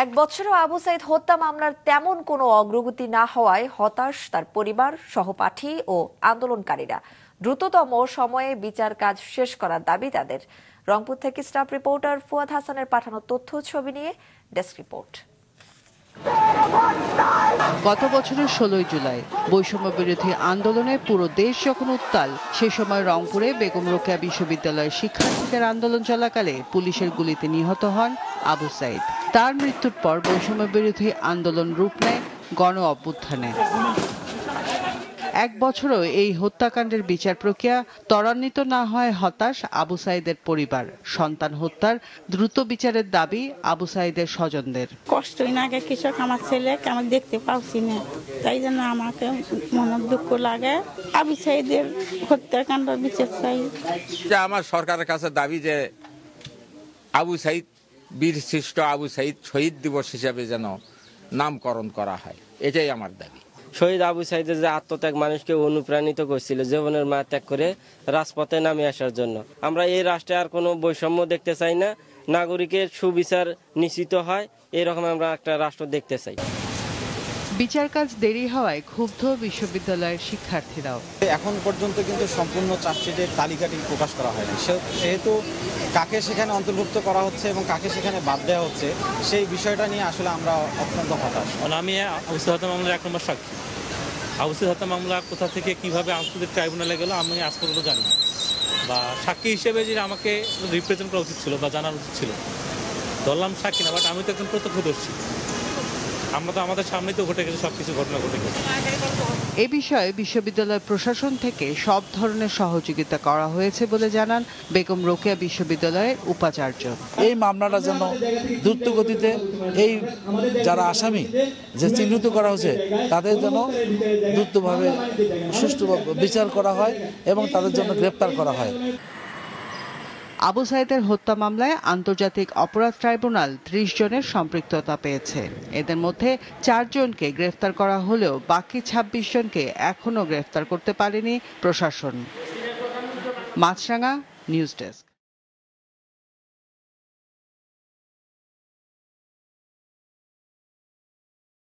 এক বছরও আবু সাইদ হত্যা মামলার তেমন কোনো অগ্রগতি না হওয়ায় হতাশ তার পরিবার, সহপাঠী ও আন্দোলনকারীরা। দ্রুততম সময়ে বিচার কাজ শেষ করার দাবি তাদের। রংপুর থেকে স্টাফ রিপোর্টার ফুয়াদ হাসানের পাঠানো তথ্য ছবি নিয়ে ডেস্ক রিপোর্ট। গত বছরের 16 জুলাই বৈষম্য বিরোধী আন্দোলনে পুরো দেশ যখন উত্তাল, সে সময় রংপুরে বেগম রোকেয়া বিশ্ববিদ্যালয়ের শিক্ষার্থীদের আন্দোলন চলাকালে পুলিশের গুলিতে নিহত হন আবু সাইদ। তার মৃত্যুর পর বৈষম্য বিরোধী আন্দোলন রূপ নেয় গণ অভ্যুত্থানে। এক বছরও এই হত্যাকাণ্ডের বিচার প্রক্রিয়া ত্বরান্বিত না হয় হতাশ আবু সাইদের পরিবার। সন্তান হত্যার দ্রুত বিচারের দাবি আবু সাইদের স্বজনদের। কষ্টই না কৃষক, আমার ছেলেকে আমি দেখতে পাচ্ছি না, তাই জন্য আমাকে মনে দুঃখ লাগে। আবু সাইদের হত্যাকাণ্ড বিচার চাই। আমার সরকারের কাছে দাবি যে আবু সাইদ বীর শ্রেষ্ঠ আবু সাইদ শহীদ দিবস হিসাবে যেন নামকরণ করা হয়, এটাই আমার দাবি। শহীদ আবু সাইদের যে আত্মত্যাগ মানুষকে অনুপ্রাণিত করছিল জীবনের মায়া ত্যাগ করে রাজপথে নামে আসার জন্য। আমরা এই রাষ্ট্রে আর কোনো বৈষম্য দেখতে চাই না, নাগরিকের সুবিচার নিশ্চিত হয় এরকম আমরা একটা রাষ্ট্র দেখতে চাই। বিচার কাজ দেরি হওয়ায় ক্ষুব্ধ বিশ্ববিদ্যালয়ের শিক্ষার্থীরাও। এখন পর্যন্ত কিন্তু সম্পূর্ণ চার্জশিটের তালিকাটি প্রকাশ করা হয়নি, সেহেতু কাকে সেখানে অন্তর্ভুক্ত করা হচ্ছে এবং কাকে সেখানে বাদ দেওয়া হচ্ছে সেই বিষয়টা নিয়ে আসলে আমরা অত্যন্ত হতাশ। আমি আবু সাইদ হত্যা মামলার 1 নম্বর সাক্ষী। আবু সাইদ হত্যা মামলা কোথা থেকে কিভাবে আন্তর্জাতিক ট্রাইব্যুনালে গেল আমি আজ পর্যন্ত জানি না, বা সাক্ষী হিসেবে যে আমাকে রিপ্রেজেন্ট করা উচিত ছিল বা জানার উচিত ছিল। ধরলাম সাক্ষী না, বাট আমি তো একজন প্রত্যক্ষদর্শী। আমরা তো আমাদের সামনেই তো ঘটে গেছে, সবকিছু ঘটনা ঘটে গেছে। এ বিষয়ে বিশ্ববিদ্যালয় প্রশাসন থেকে সব ধরনের সহযোগিতা করা হয়েছে বলে জানান বেগম রোকেয়া বিশ্ববিদ্যালয়ের উপাচার্য। এই মামলাটা যেন দ্রুত গতিতে এই যারা আসামি যে চিহ্নিত করা হয়েছে তাদের যেন দ্রুতভাবে সুষ্ঠুভাবে বিচার করা হয় এবং তাদের জন্য গ্রেপ্তার করা হয়। আবু সাইদের হত্যা মামলায় আন্তর্জাতিক অপরাধ ট্রাইব্যুনাল 30 জনের সম্পৃক্ততা পেয়েছে। এদের মধ্যে 4 জনকে গ্রেফতার করা হলেও বাকি 26 জনকে এখনো গ্রেফতার করতে পারেনি প্রশাসন। মাছরাঙা নিউজ ডেস্ক।